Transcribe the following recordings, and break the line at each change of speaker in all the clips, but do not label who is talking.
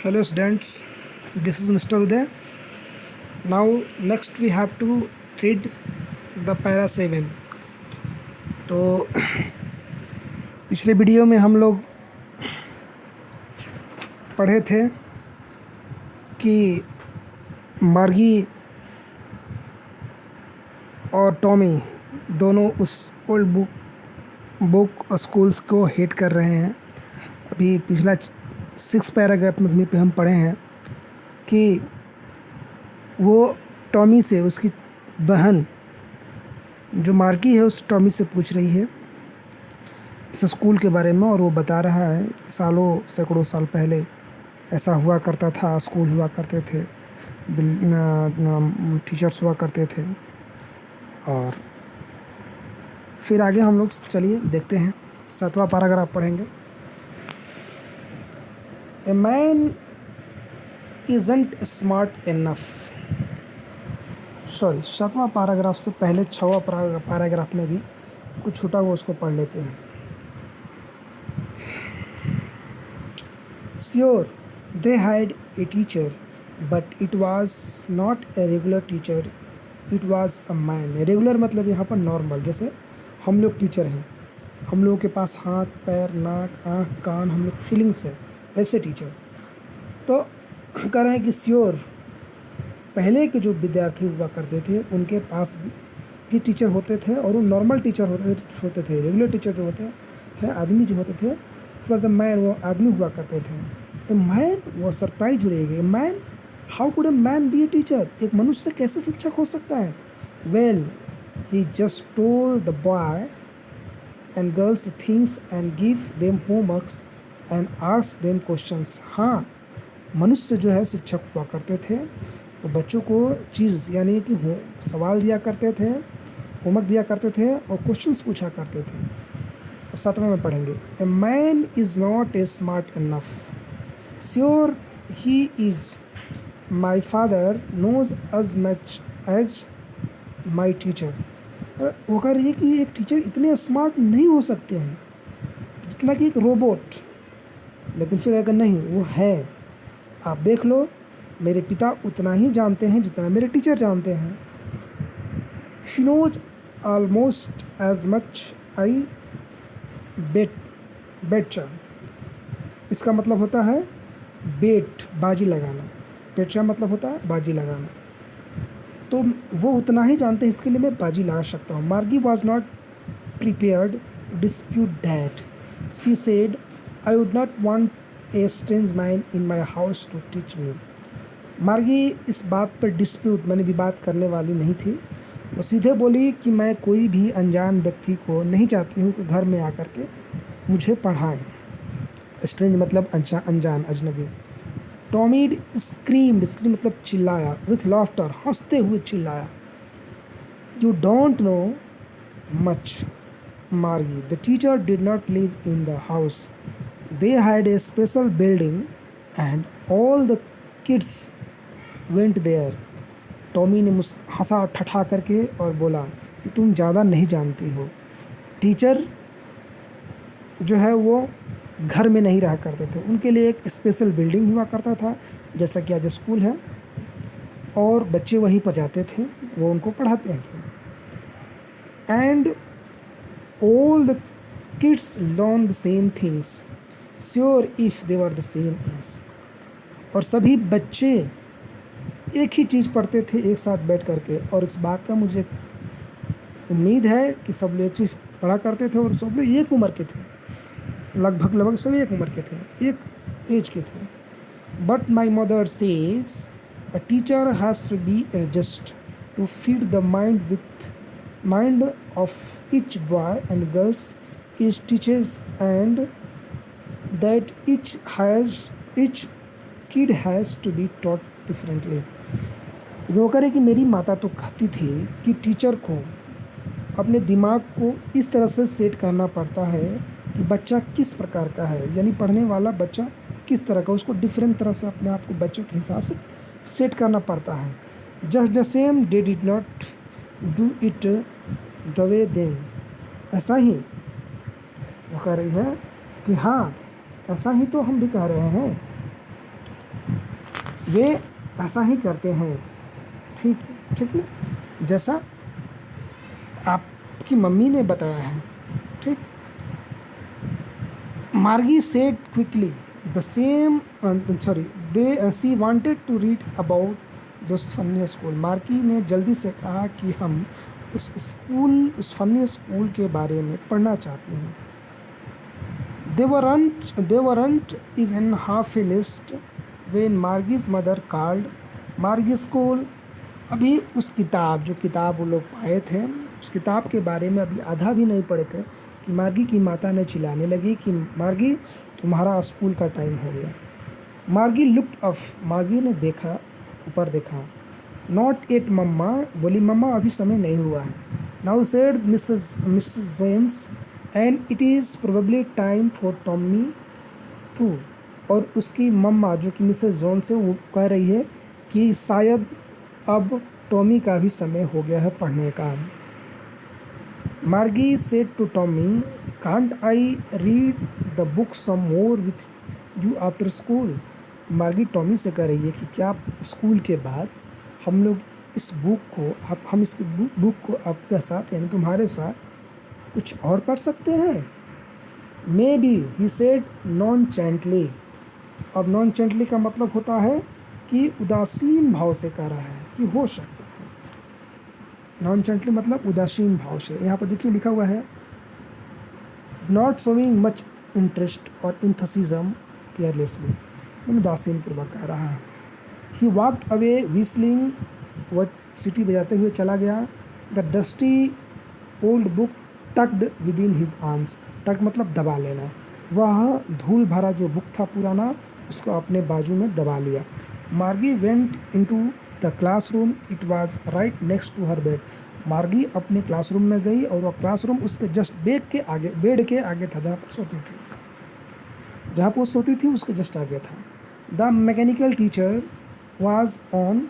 Hello students, this is Mr. Uday. Now next we have to read the para 7. तो पिछले video में हम लोग पढ़े थे कि मार्गी और टॉमी दोनों उस ओल्ड बुक स्कूल्स को हेट कर रहे हैं। अभी पिछला 6 पैराग्राफ में पे हम पढ़े हैं कि वो टॉमी से उसकी बहन जो मार्गी है उस टॉमी से पूछ रही है इस स्कूल के बारे में, और वो बता रहा है कि सालों सैकड़ों साल पहले ऐसा हुआ करता था, स्कूल हुआ करते थे, टीचर्स हुआ करते थे। और फिर आगे हम लोग चलिए देखते हैं 7वां पैराग्राफ पढ़ेंगे। A man isn't smart enough। Sorry, 7वां पैराग्राफ से पहले 6वां पैराग्राफ में भी कुछ छूटा हुआ उसको पढ़ लेते हैं। Sure, they had a teacher, but it was not a regular teacher, it was a man। Regular मतलब यहाँ पर नॉर्मल, जैसे हम लोग टीचर हैं, हम लोगों के पास हाथ पैर नाक आँख कान, हम लोग फीलिंग्स है, वैसे टीचर। तो कह रहे हैं कि श्योर पहले के जो विद्यार्थी हुआ करते थे उनके पास भी टीचर होते थे, और वो नॉर्मल टीचर होते थे। रेगुलर टीचर जो होते हैं आदमी जो होते थे, वॉज अ मैन, वो आदमी हुआ करते थे। ए मैन, वो सरप्राइज हो रही है, man, how could a man B a teacher, एक मनुष्य कैसे शिक्षक हो सकता है। Well, he just told the boy and girls things and give them homeworks and ask them questions. हाँ, मनुष्य जो है शिक्षक हुआ करते थे, तो बच्चों को चीज़ यानी कि सवाल दिया करते थे, होमवर्क दिया करते थे और क्वेश्चंस पूछा करते थे। और 7वां में पढ़ेंगे, a man is not a smart enough, sure he is, my father knows as much as my teacher. वो कह रही है कि एक टीचर इतने स्मार्ट नहीं हो सकते हैं जितना कि एक रोबोट। लेकिन फिर अगर नहीं, वो है, आप देख लो, मेरे पिता उतना ही जानते हैं जितना मेरे टीचर जानते हैं। She knows almost as much I betcha. इसका मतलब होता है बेट, बाजी लगाना। बेटचा मतलब होता है बाजी लगाना। तो वो उतना ही जानते हैं, इसके लिए मैं बाजी लगा सकता हूँ। Margie was not prepared to dispute that. She said, I would not want a strange man in my house to teach me. Margie इस बात पर डिस्प्यूट मैंने विवाद करने वाली नहीं थी। वो सीधे बोली कि मैं कोई भी अनजान व्यक्ति को नहीं चाहती हूँ कि घर में आकर के मुझे पढ़ाएं। स्ट्रेंज मतलब अनजान, अजनबी। टॉमी स्क्रीम मतलब चिल्लाया, विथ लाफ्टर, हंसते हुए चिल्लाया। यू डोंट नो मच मार्गी, the teacher did not live in the house, they had a special building and all the kids went there। Tommy ने हंसा ठठा करके और बोला कि तुम ज़्यादा नहीं जानती हो, टीचर जो है वो घर में नहीं रहा करते थे, उनके लिए एक स्पेशल बिल्डिंग हुआ करता था, जैसा कि आज स्कूल है, और बच्चे वहीं पर जाते थे, वो उनको पढ़ाते थे। And all the kids learn the same things, sure if they were the same age. और सभी बच्चे एक ही चीज़ पढ़ते थे एक साथ बैठ करके, और इस बात का मुझे उम्मीद है कि सब लोग एक चीज़ पढ़ा करते थे और सब लोग एक उम्र के थे, लगभग सभी एक उम्र के थे, एक एज के थे। But my mother says a teacher has to be adjust to fit the mind of each boy and girls is teachers and that each kid has to be taught differently। वो करे कि मेरी माता तो कहती थी कि टीचर को अपने दिमाग को इस तरह से सेट करना पड़ता है कि बच्चा किस प्रकार का है, यानी पढ़ने वाला बच्चा किस तरह का, उसको डिफरेंट तरह से अपने आप को बच्चों के हिसाब से सेट करना पड़ता है। Just the same they did not do it the way them. ऐसा ही वो कह रही है कि हाँ, ऐसा ही तो हम भी कह रहे हैं वे ऐसा ही करते हैं। ठीक ठीक ना, जैसा आपकी मम्मी ने बताया है। ठीक। Margie said quickly the same, sorry, they see wanted to read about this funny school. Margie ने जल्दी से कहा कि हम उस फनी स्कूल के बारे में पढ़ना चाहते हैं। They weren't even half finished when Margie's mother called. मार्गी स्कूल, अभी उस किताब, जो किताब वो लोग पाए थे, उस किताब के बारे में अभी आधा भी नहीं पढ़े थे कि मार्गी की माता ने चिल्लाने लगी कि मार्गी, तुम्हारा स्कूल का टाइम हो गया। मार्गी लुक्ड अप, मार्गी ने देखा, ऊपर देखा। नॉट एट मम्मा, बोली मम्मा अभी समय नहीं हुआ है। Now said Mrs Jones, and it is probably time for Tommy too. और उसकी मम्मा जो कि मिसेस जोन्स है, वो कह रही है कि शायद अब टॉमी का भी समय हो गया है पढ़ने का। Margie said to Tommy, can't I read the book some more with you after school. Margie Tommy से कह रही है कि क्या स्कूल के बाद हम लोग इस बुक को, हम इस बुक को आपके साथ, यानी तुम्हारे साथ कुछ और पढ़ सकते हैं। Maybe, he said nonchalantly. अब नॉन चैंटली का मतलब होता है कि उदासीन भाव से कह रहा है कि हो सकता है। नॉन चैंटली मतलब उदासीन भाव से। यहाँ पर देखिए लिखा हुआ है नॉट शोइंग मच इंटरेस्ट और इंथसिज्म, केयरलेसली, उदासीन पूर्वक कह रहा है। ही वॉकड अवे विस्लिंग, वह सीटी बजाते हुए चला गया। The dusty old book tucked within his arms. Tuck मतलब दबा लेना। वह धूल भरा जो बुक था पुराना, उसको अपने बाजू में दबा लिया। Margie went into the classroom, it was right next to her bed. Margie अपने क्लासरूम में गई और वह क्लासरूम उसके जस्ट बेड के आगे था, जहाँ पर सोती थी, जहाँ पर वो सोती थी उसके जस्ट आगे था। The mechanical teacher was on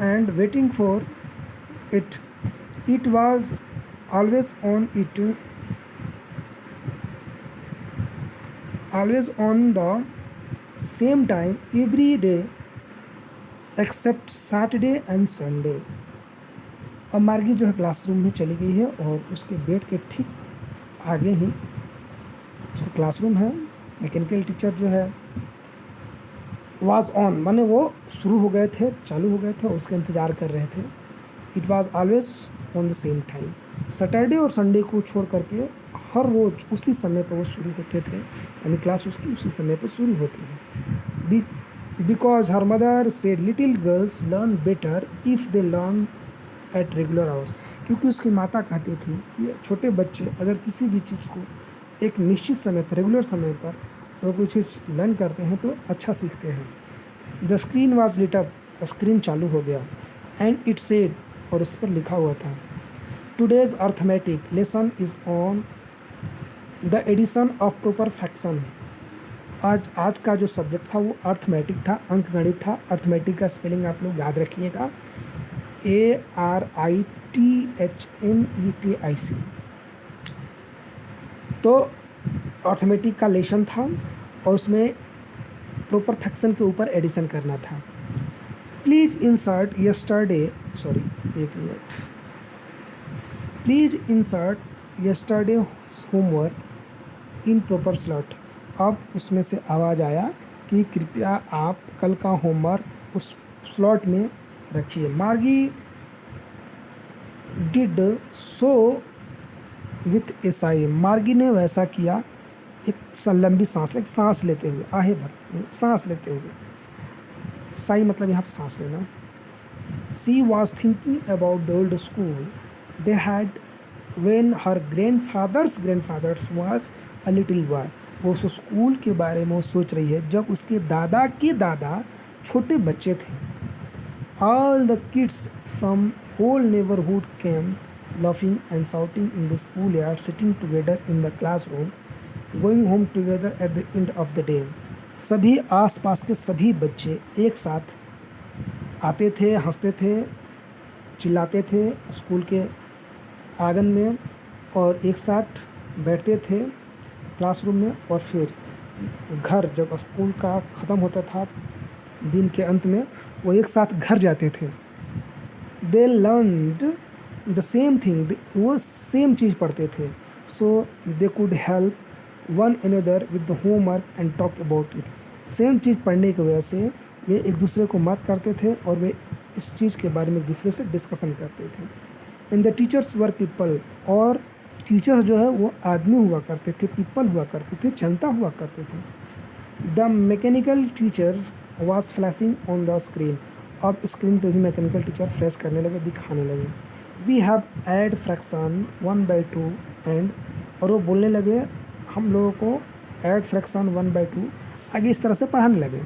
and waiting for it. It was always on the same time every day except Saturday and Sunday. अब मार्गी जो है क्लासरूम में चली गई है और उसके बेड के ठीक आगे ही जो क्लासरूम है, मैकेनिकल टीचर जो है वाज ऑन, माने वो शुरू हो गए थे, चालू हो गए थे और उसका इंतज़ार कर रहे थे। It was always on the same time. Saturday और संडे को छोड़ करके हर रोज़ उसी समय पर वो शुरू होते थे, यानी क्लास उसकी उसी समय पर शुरू होती है। Because her mother said little girls learn better if they learn at regular hours. क्योंकि उसकी माता कहती थी कि छोटे बच्चे अगर किसी भी चीज़ को एक निश्चित समय पर, रेगुलर समय पर अगर कोई चीज़ लर्न करते हैं तो अच्छा सीखते हैं। The screen was lit up, screen चालू हो गया। एंड इट सेड, और उस पर लिखा हुआ था, today's arithmetic lesson is on the addition of proper fraction. आज का जो सब्जेक्ट था वो अर्थमेटिक था, अंकगणित था। अर्थमेटिक का स्पेलिंग आप लोग याद रखिएगा, ARITHMETIC। तो अर्थमेटिक का लेसन था और उसमें प्रॉपर फ्रैक्शन के ऊपर एडिशन करना था। Please insert yesterday homework in proper slot. अब उसमें से आवाज़ आया कि कृपया आप कल का होमवर्क उस स्लॉट में रखिए। मार्गी डिड सो विथ ए साई। मार्गी ने वैसा किया, एक लंबी सांस लेते हुए, आहे भर सांस लेते हुए। साई मतलब यहाँ पर सांस लेना। She was thinking about the old school they had when her grandfathers was a little boy. वो उस स्कूल के बारे में वो सोच रही है जब उसके दादा के दादा छोटे बच्चे थे। All the kids from whole neighbourhood came laughing and shouting in the schoolyard, sitting together in the classroom, going home together at the end of the day. सभी आसपास के सभी बच्चे एक साथ आते थे, हंसते थे, चिल्लाते थे स्कूल के आंगन में और एक साथ बैठते थे क्लासरूम में, और फिर घर, जब स्कूल का ख़त्म होता था दिन के अंत में, वो एक साथ घर जाते थे। They learned the same thing, वो सेम चीज़ पढ़ते थे। So they could help one another with the homework and talk about it. Same चीज़ पढ़ने की वजह से वे एक दूसरे को मदद करते थे और वे इस चीज़ के बारे में एक दूसरे से डिस्कशन करते थे। In the teachers were people, और टीचर्स जो है वो आदमी हुआ करते थे, पीपल हुआ करते थे, जनता हुआ करते थे। The mechanical teacher was flashing on the screen, अब स्क्रीन पे भी मैकेनिकल टीचर फ्लैश करने लगे, दिखाने लगे। We have add fraction 1/2 and, और वो बोलने लगे हम लोगों को एड फ्रैक्शन 1/2 आगे इस तरह से पढ़ाने लगे।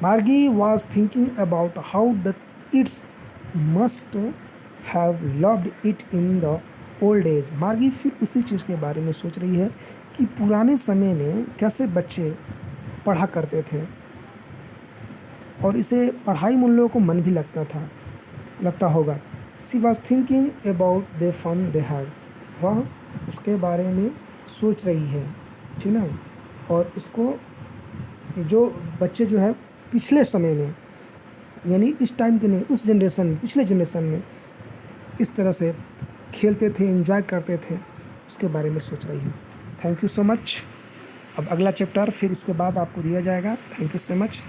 मार्गी was thinking about how the kids must have loved it in the old age. मार्गी फिर उसी चीज़ के बारे में सोच रही है कि पुराने समय में कैसे बच्चे पढ़ा करते थे, और इसे पढ़ाई में उन लोगों को मन भी लगता होगा। She was thinking about the fun they had, वह उसके बारे में सोच रही है, ठीक ना। और इसको जो बच्चे जो है पिछले समय में, यानी इस टाइम के नहीं, उस जनरेशन में, पिछले जनरेशन में इस तरह से खेलते थे, एंजॉय करते थे, उसके बारे में सोच रही है। Thank you so much. अब अगला चैप्टर फिर इसके बाद आपको दिया जाएगा। Thank you so much.